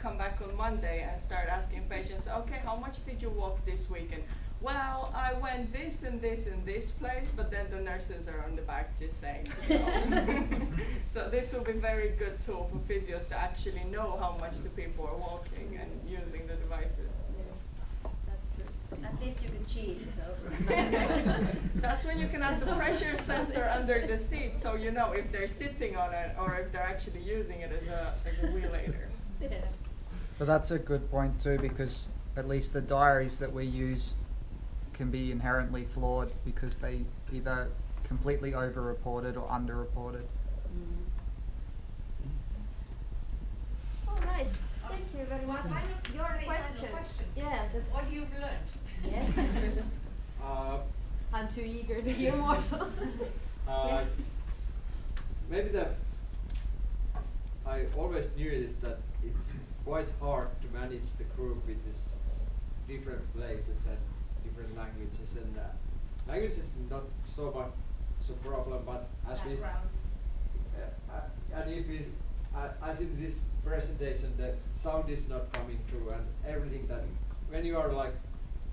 come back on Monday and start asking patients, okay, how much did you walk this weekend? Well, I went this and this and this place, but then the nurses are on the back just saying. So this will be a very good tool for physios to actually know how much the people are walking and using the devices. Yeah, that's true. At least you can cheat. So. That's when you can have the pressure sensor under the seat, so you know if they're sitting on it or if they're actually using it as a wheel aider. Yeah. But that's a good point too, because at least the diaries that we use can be inherently flawed because they either completely over-reported or under-reported. All right. Thank you very much. Your question. Yeah. What you've learned? Yes. I'm too eager to hear more. So. Maybe I always knew that it's quite hard to manage the group with this different places and different languages, and language is not so much a problem, but as we and if we as in this presentation, the sound is not coming through and everything, that when you are like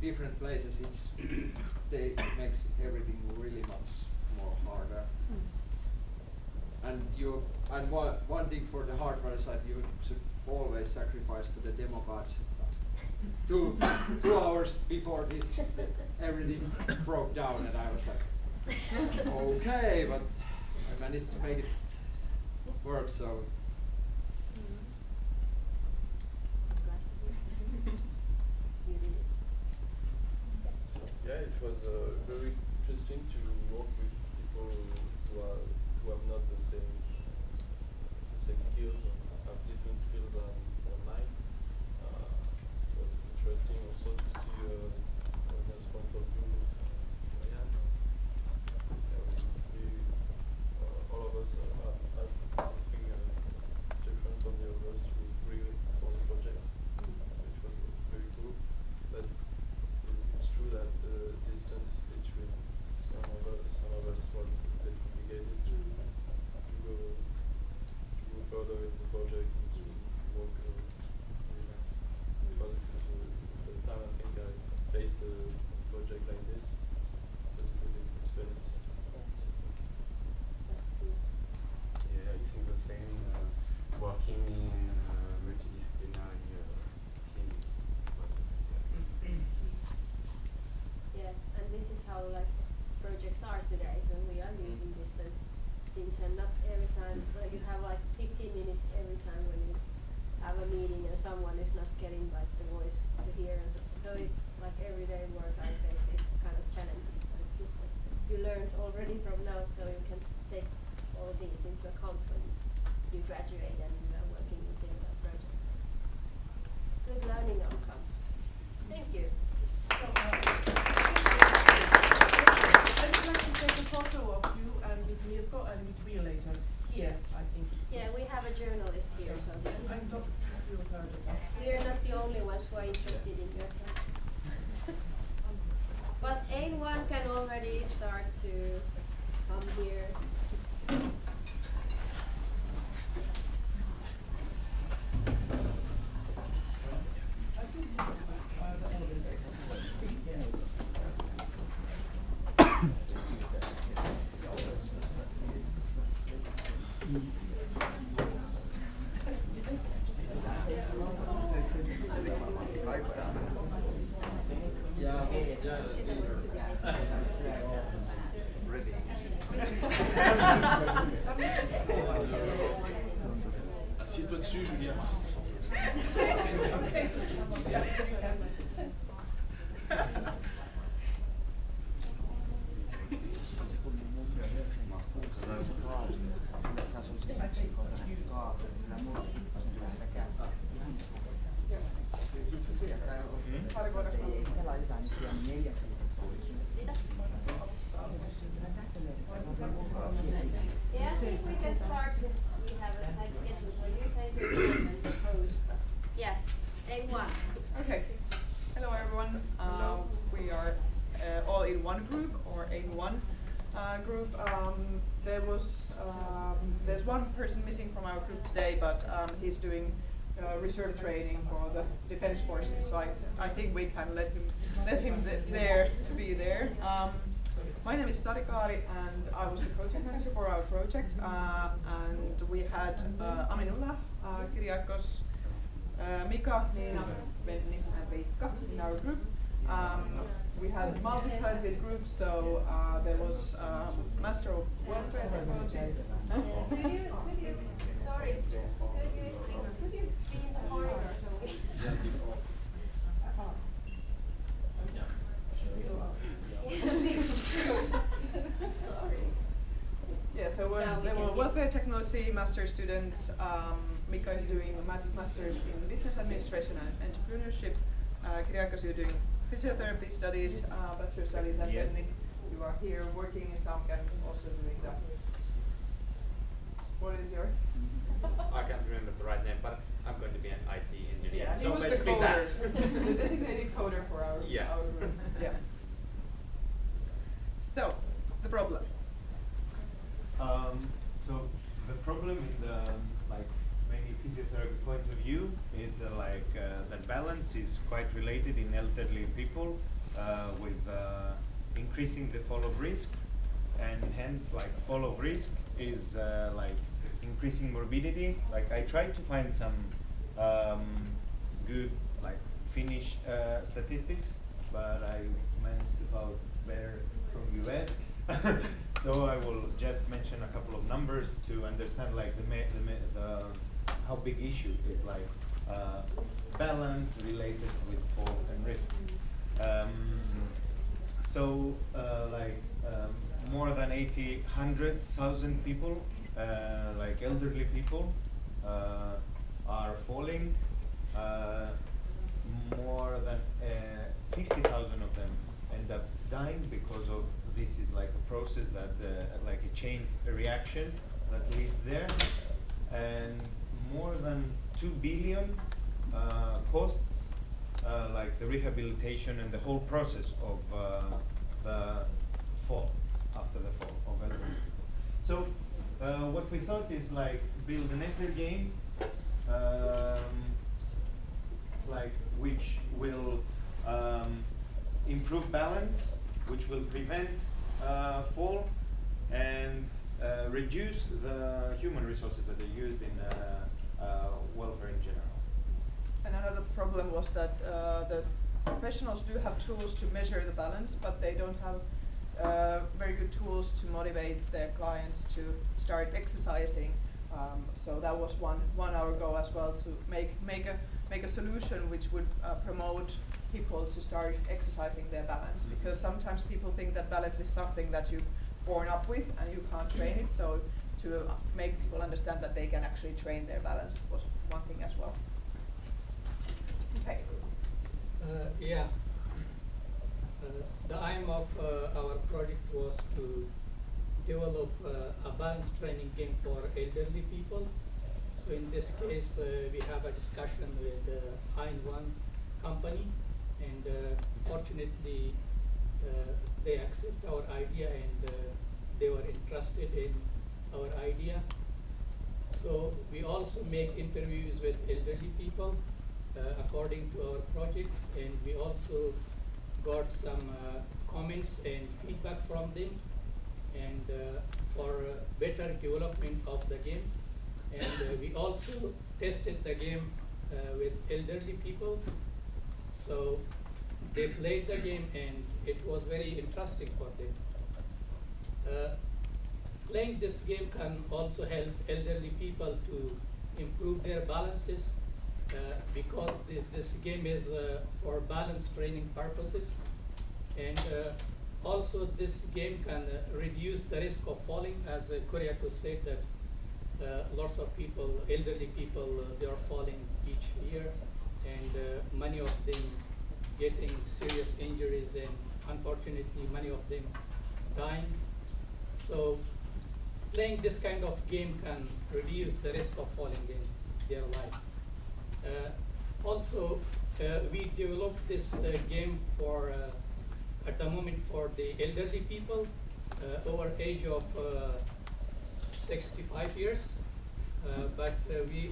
different places, it makes everything really much more harder. And one thing for the hardware side, you should always sacrifice to the demo cards. 2 hours before this, everything broke down, and I was like, okay, but I managed to make it work. So. Yeah, it was very interesting to work with people who have not the same skills, and have different skills than mine. It was interesting also to see this point of view. All of us have something different from the others to agree for the project, which was very cool. But it's true that the distance between some of us was a bit complicated to go further in the project and to work really nice. Because it was the first time I think I faced a project like this. It was a really good experience. That's cool. Yeah, I think the same. Working in multidisciplinary team. Yeah, and this is how like projects are today. So we are using distant things, and not every time. Like you have like 15 minutes every time when you have a meeting and someone is not getting like the voice to hear. And so it's like everyday work. I face these kind of challenges. So it's good that you learned already from now, so you can take all these into account when you graduate and you are working in similar projects. Good learning outcomes. Thank you. I would like to take a photo of you and with Mirko and with Will later. Here, I think. Yeah, we have a journalist here, so this is. I thought you heard it. We are not the only ones who are interested in your class. But anyone can already start to come here. Assieds-toi dessus, Julien. Yeah, I think we can start since we have a tight schedule. So you take your time and propose. But yeah, A1. Okay. Hello everyone. We are all in one group, or A1 group. There's one person missing from our group today, but he's doing reserve training for the defense forces. So I think we can let him there to be there. My name is Satakunta, and I was the project manager for our project. And we had Aminulla, Kyriakos, Mika, Nina, Benni, and Riikka in our group. We had multi-talented groups, so there was Master of Welfare Technology. Could you, sorry, could you be in the corner so Sorry. Yeah, so there were welfare technology master students. Mika is doing masters in business administration and entrepreneurship. Kyriakos, you're doing physiotherapy studies, bachelor studies, and Benni, you are here working in SAMK and also doing that. What is your? I can't remember the right name, but I'm going to be an IT engineer. Yeah, he so was the basically coder, that. the designated coder for our group. Yeah. So, the problem. So the problem in the mainly physiotherapy point of view is that balance is quite related in elderly people with increasing the fall of risk, and hence fall of risk is increasing morbidity. I tried to find some good Finnish statistics, but I managed to find better from US. So I will just mention a couple of numbers to understand the how big issue is balance related with fall and risk. More than 100,000 people, elderly people, are falling. More than 50,000 of them end up dying because of this is a process that a chain reaction that leads there, and more than 2 billion costs the rehabilitation and the whole process of the fall, after the fall of elderly. So what we thought is build an Excel game which will improve balance, which will prevent fall and reduce the human resources that are used in welfare in general. And another problem was that the professionals do have tools to measure the balance, but they don't have very good tools to motivate their clients to start exercising. So that was one our goal as well, to make a solution which would promote people to start exercising their balance, because sometimes people think that balance is something that you're born up with and you can't train it. So to make people understand that they can actually train their balance was one thing as well. Okay. The aim of our project was to develop a balance training game for elderly people. So in this case, we have a discussion with the One company, and fortunately they accept our idea, and they were interested in our idea. So we also make interviews with elderly people according to our project, and we also got some comments and feedback from them, and for better development of the game. And we also tested the game with elderly people. So they played the game, and it was very interesting for them. Playing this game can also help elderly people to improve their balances, because this game is for balance training purposes. And also this game can reduce the risk of falling, as Kyriakos said that lots of people, elderly people, they are falling each year, and many of them getting serious injuries, and unfortunately many of them dying. So playing this kind of game can reduce the risk of falling in their life. Also, we developed this game for at the moment for the elderly people over age of 65 years.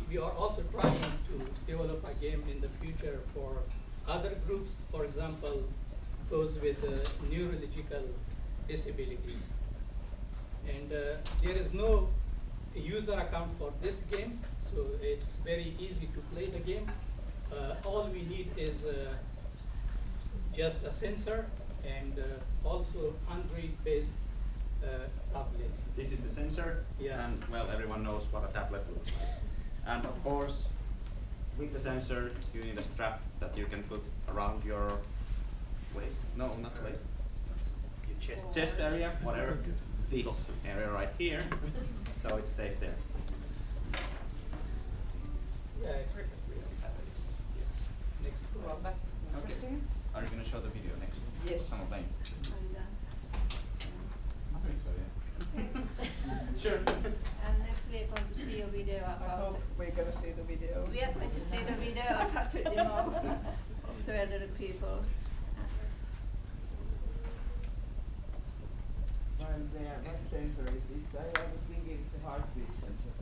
We are also trying to develop a game in the future for other groups, for example, those with neurological disabilities. And there is no user account for this game, so it's very easy to play the game. All we need is just a sensor and also Android-based tablet. This is the sensor, Yeah. and well, everyone knows what a tablet looks like. And of course, with the sensor, you need a strap that you can put around your waist. No, not waist. Your chest area, whatever. This area right here, so it stays there. Yes. Next Well, slide. that's interesting. Are you going to show the video next? Yes. Someone playing? And, I think so, yeah. Sure. and next we are going to see a video I about. hope we're gonna see the video. We are going to see the video about the demo to elderly people. While there, what sensor is this? I was thinking it's a heartbeat sensor.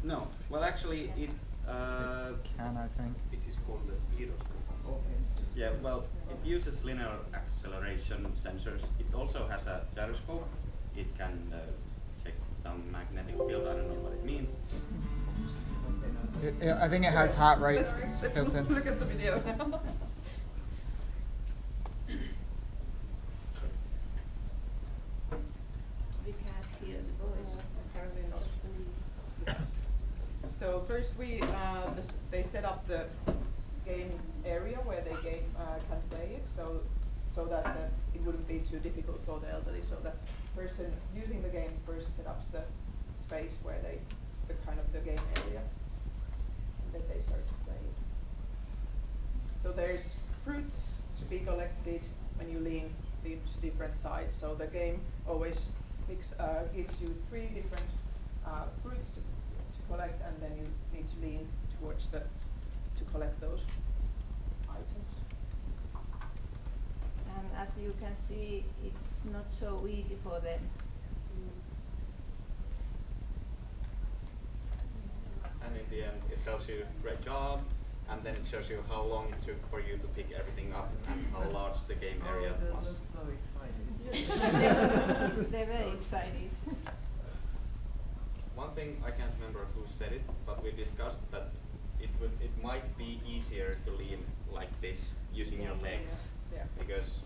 No, well actually it Can, I think. It is called the gyroscope. Okay. yeah, well it uses linear acceleration sensors. It also has a gyroscope. It can check some magnetic field, I don't know what it means. I think it has heart rate Let's built in. look at the video now. We can't hear the voice. So first they set up the game area where they can play it, so that it wouldn't be too difficult for the elderly. So the person using the game first set up the space where the game area, and then they start to play it. So there's fruits to be collected when you lean to different sides. So the game always gives you 3 different fruits to collect, and then you need to lean towards to collect those items. And as you can see, it's not so easy for them. And in the end, it tells you great job, and then it shows you how long it took for you to pick everything up and how large the game area That was. looks so exciting. They're very excited. One thing I can't remember who said it, but we discussed that it might be easier to lean like this using your legs, Yeah. because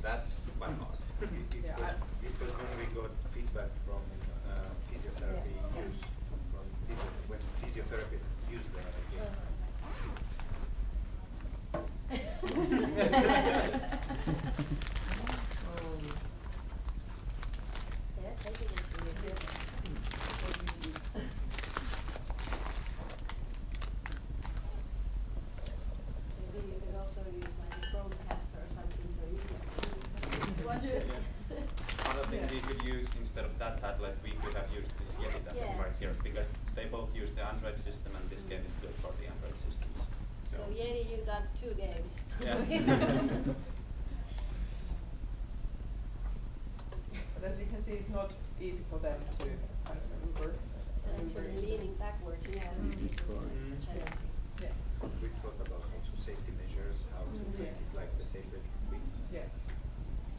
that's quite hard. Yeah, It was when we got feedback from physiotherapy Yeah. use, when physiotherapists use the game. Yeah, taking it seriously. Maybe you could also use like a Chromecast or something, so you can watch it. Another thing we could use instead of that tablet, we could have used this Yeti tablet Yeah. right here, because they both use the Android system, and this game is built for the Android systems. So Yeti, you got 2 games. Yeah. But as you can see, it's not easy for them to kind of maneuver. Actually leaning backwards is challenging. Yeah. We thought about also safety measures, how to make it like the safer way. Yeah.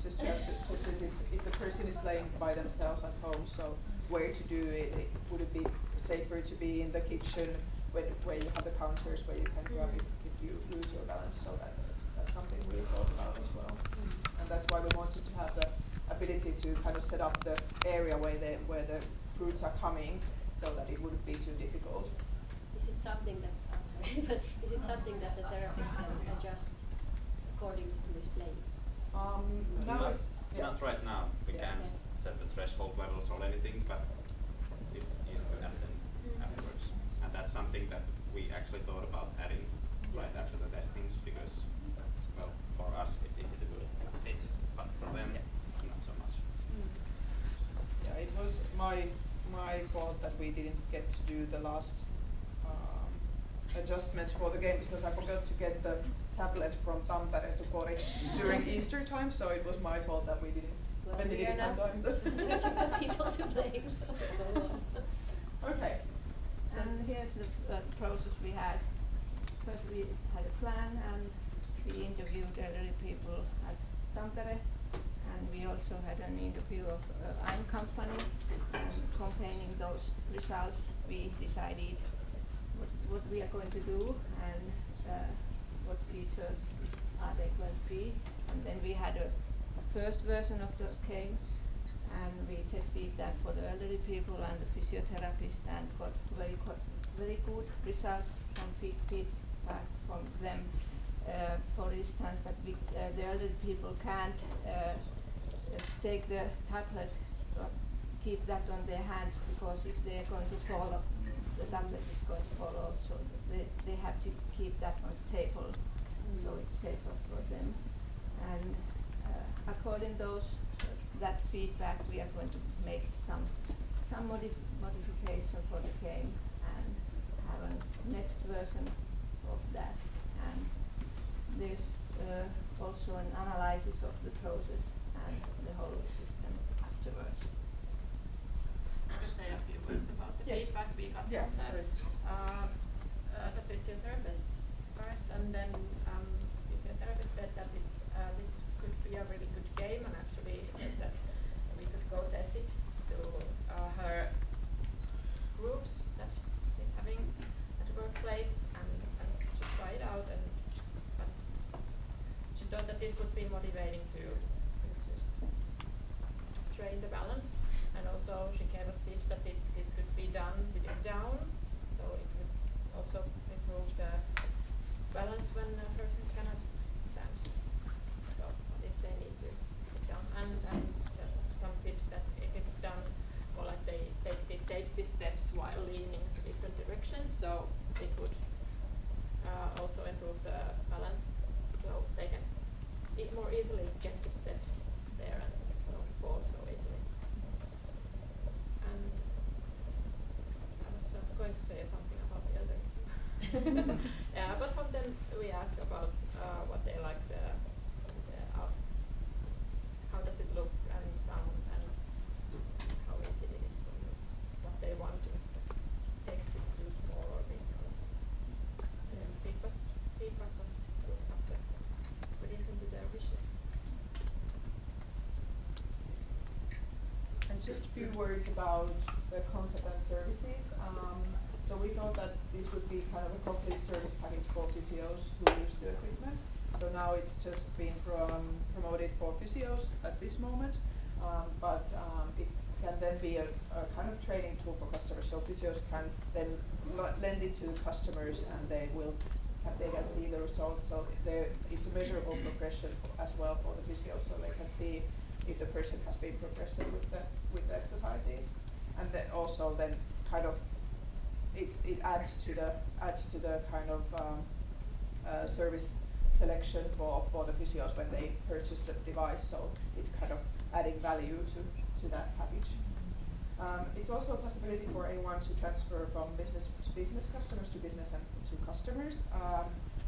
Just if the person is playing by themselves at home, so where to do it, would it be safer to be in the kitchen where you have the counters where you can grab it if you lose your balance? So that's something we thought about as well. And that's why we wanted to have the ability to kind of set up the area where the fruits are coming, so that it wouldn't be too difficult. Is it something that, is it something that the therapist can adjust according to who is playing? Now Not- it's Not right now. We Yeah. can't set the threshold levels or anything, but it's easy to add them afterwards. And that's something that we actually thought about adding right after the testings, because, well, for us it's easy to do it like this, but for them, not so much. Yeah, it was my fault that we didn't get to do the last adjustments for the game, because I forgot to get the tablet from Tampere to Pori during Easter time, so it was my fault that we didn't. Well, when we didn't are have not time. searching for people to play, so go on. Okay, so And here's the process we had. First we had a plan and we interviewed elderly people at Tampere, and we also had an interview of I'm company, and comparing those results we decided what we are going to do and what features are they going to be. And then we had a first version of the game, and we tested that for the elderly people and the physiotherapist, and got very good results from feedback from them. For instance, that the elderly people can't take the tablet or keep that on their hands, because if they're going to fall, the tablet is going to fall also. They have to keep that on the table, so it's safer for them. And according to that feedback, we are going to make some modification for the game and have a next version of that. And there's also an analysis of the process and the whole system afterwards. To say a few words about the feedback we got from the physiotherapist first, and then physiotherapist said that this could be a really good game, and actually said that we could go test it to her groups that she's having at the workplace and to try it out, and she thought that this would be motivating to just train the balance, and also she gave us tips that this could be done sitting down, so it would also improve the balance when a person cannot stand. So if they need to sit down, and just some tips that if it's done, or like they take these safety steps while leaning to different directions, so it would also improve the balance, so they can more easily get the steps there and not fall so easily. And I was going to say something about the elderly. Yeah, but from them we asked about what they like, how does it look and sound, and how easy it is, and what they want to text is too small or big. Feedback was good after we listened to their wishes. And just a few words about the concept and services. So we thought that this would be kind of a complete service package for physios who use the equipment. So now it's just being promoted for physios at this moment, but it can then be a kind of training tool for customers. So physios can then lend it to customers, and they can see the results. So it's a measurable progression as well for the physio, so they can see if the person has been progressing with the exercises, and then also then kind of it adds to the kind of service selection for the physios when they purchase the device. So it's kind of adding value to that package. It's also a possibility for anyone to transfer from business to business customers to business and to customers,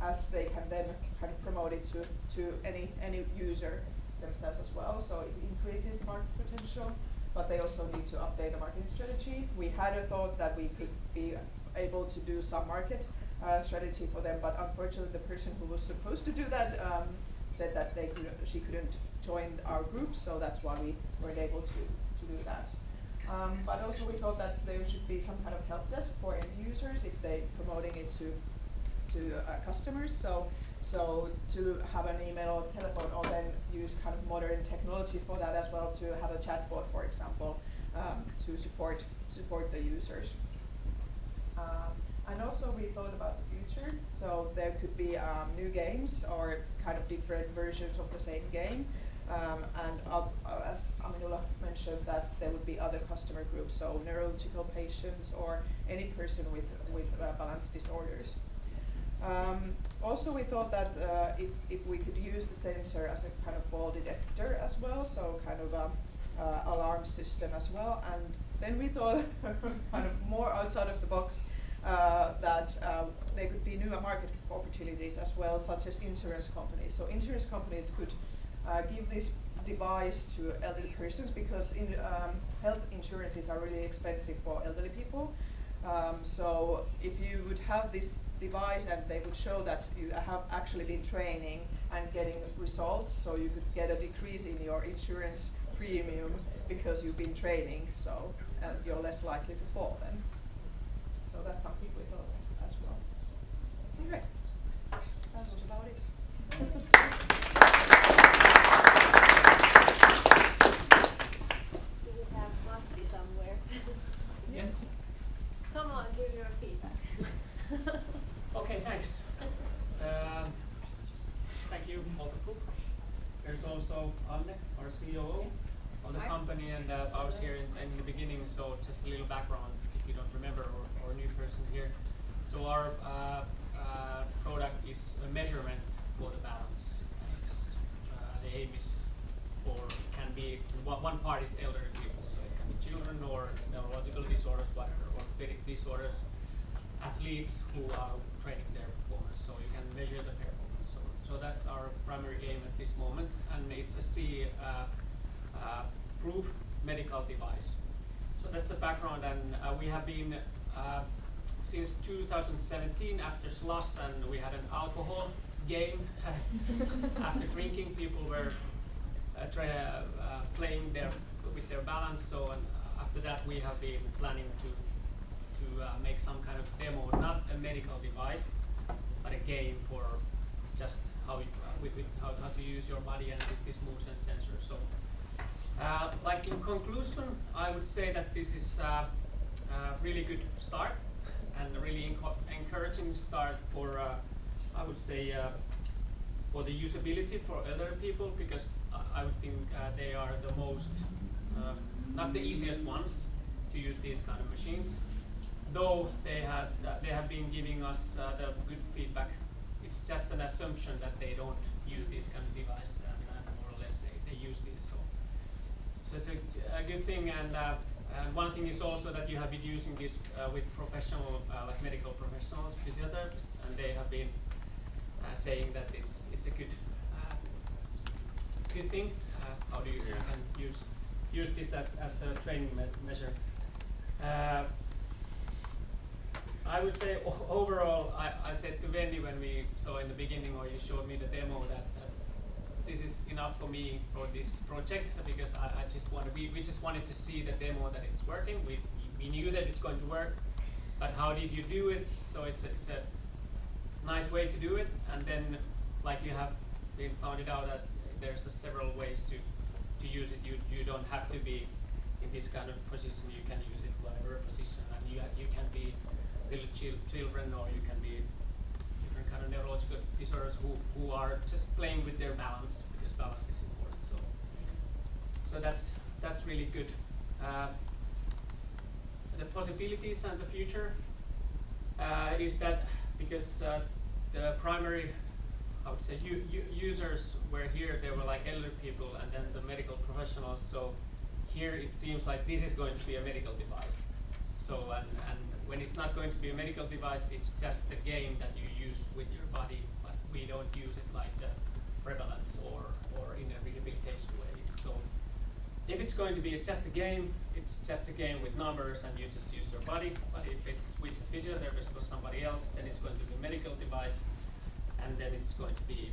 as they can then kind of promote it to any user themselves as well. So it increases the market potential, but they also need to update the marketing strategy. We had a thought that we could be able to do some market strategy for them, but unfortunately the person who was supposed to do that said that she couldn't join our group, so that's why we weren't able to do that. But also we thought that there should be some kind of help desk for end users if they're promoting it to customers. So to have an email or telephone, or then use kind of modern technology for that as well, to have a chatbot, for example, to support the users. And also we thought about the future. So there could be new games or kind of different versions of the same game. And as Aminulla mentioned, that there would be other customer groups, so neurological patients or any person with balance disorders. Also, we thought that if we could use the sensor as a kind of fall detector as well, so kind of alarm system as well. And then we thought kind of more outside of the box, that there could be new market opportunities as well, such as insurance companies. So insurance companies could give this device to elderly persons, because health insurances are really expensive for elderly people. So if you would have this device and they would show that you have actually been training and getting results, so you could get a decrease in your insurance premium because you've been training, so and you're less likely to fall then. So that's something we thought of as well. Okay, that was about it. Do we have Matti somewhere? Yes. Come on, give your feedback. Okay, thanks. Thank you, Multiple. There's also Anne, our COO of the Hi. company, and I was here in the beginning, so just a little background if you don't remember or a new person here. So our product is a measurement for the balance. It's, the aim is can be, one part is elderly people, so it can be children or neurological disorders, whatever, orthopedic disorders, athletes who are training their performance, so you can measure the performance. So that's our primary aim at this moment, and it's a CE proof medical device. So that's the background, and we have been since 2017 after Slush, and we had an alcohol game. After drinking, people were playing with their balance. So and after that, we have been planning to make some kind of demo, not a medical device, but a game for just how how to use your body and with this moves and sensors. So, like in conclusion, I would say that this is a really good start and a really encouraging start for, I would say, for the usability for other people, because I would think they are the most, not the easiest ones to use these kind of machines. Though they have been giving us the good feedback. It's just an assumption that they don't use these kind of devices, and more or less they use these. So it's a good thing, and one thing is also that you have been using this with professional, like medical professionals, physiotherapists, and they have been saying that it's a good thing. How do you can use this as a training measure? I would say overall, I said to Wendy when we saw in the beginning, or you showed me the demo, that this is enough for me for this project, because I just we just wanted to see the demo that it's working. We knew that it's going to work, but how did you do it? So it's a nice way to do it, and then like you have been found it out that there's several ways to use it. You don't have to be in this kind of position. You can use it whatever position, and you can be little children, or you can be different kind of neurological disorders who are just playing with their balance, because balance is important. So that's really good. The possibilities and the future is that because the primary, I would say, users were here, they were like elderly people, and then the medical professionals. So here it seems like this is going to be a medical device. So and when it's not going to be a medical device, it's just a game that you use with your body, but we don't use it like the prevalence or in a rehabilitation way. So if it's going to be just a game, it's just a game with numbers and you just use your body. But if it's with a physiotherapist or somebody else, then it's going to be a medical device, and then it's going to be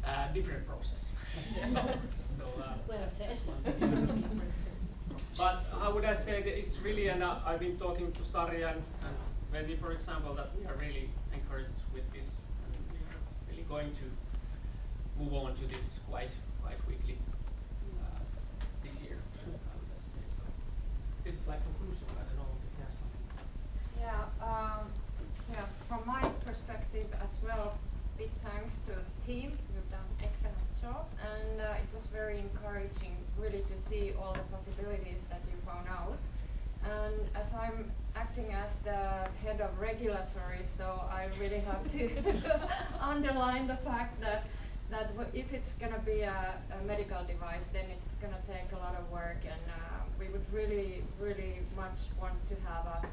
a different process. Well said. But how would I say that it's really, and I've been talking to Sari and Wendy, for example, that we are really encouraged with this, and we are really going to move on to this quite quickly this year. How would I say so? This is like conclusion. I don't know if you have something. Yeah, from my perspective as well, big thanks to the team. You've done an excellent job, and it was very encouraging really to see all the possibilities that you found out. And as I'm acting as the head of regulatory, so I really have to underline the fact that if it's going to be a medical device, then it's going to take a lot of work, and we would really much want to have a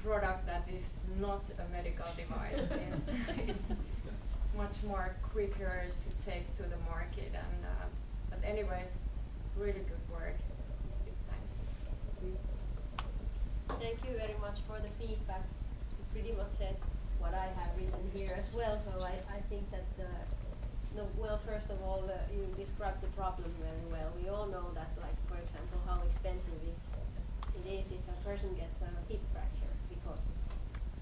product that is not a medical device. It's much more quicker to take to the market, and but anyways, really good work. Big thanks. Thank you very much for the feedback. You pretty much said what I have written here as well, so I think that, no, well, first of all, you described the problem very well. We all know that, like, for example, how expensive it is if a person gets a hip fracture because of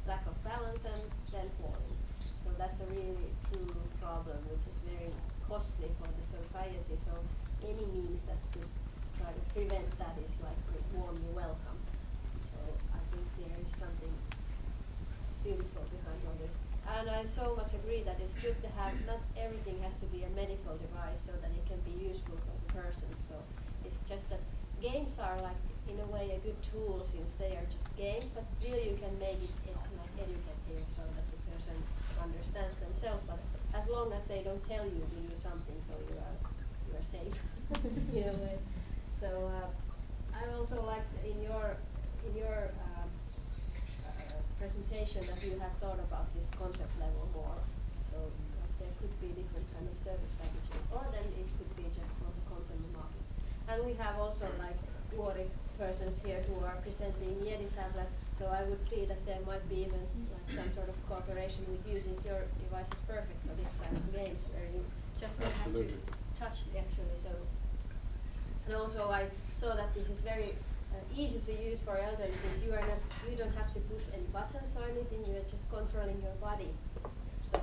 lack of balance and then falling. So that's a really true problem, which is very costly for the society. So any means that could try to prevent that is like warmly welcome. So I think there is something beautiful behind all this. And I so much agree that it's good to have, not everything has to be a medical device so that it can be useful for the person. So it's just that games are like, in a way, a good tool since they are just games, but still you can make it like educative so that the person understands themselves. But as long as they don't tell you to do something, so you are safe in a way. So I also liked in your presentation that you have thought about this concept level more. So there could be different kind of service packages, or then it could be just for the consumer markets. And we have also like Uori persons here who are presenting Yeti tablet. So I would see that there might be even like some sort of cooperation with you, since your device is perfect for this kind of games where you just don't have to touch it actually. So, and also I saw that this is very easy to use for elderly, since you don't have to push any buttons or anything. You are just controlling your body. So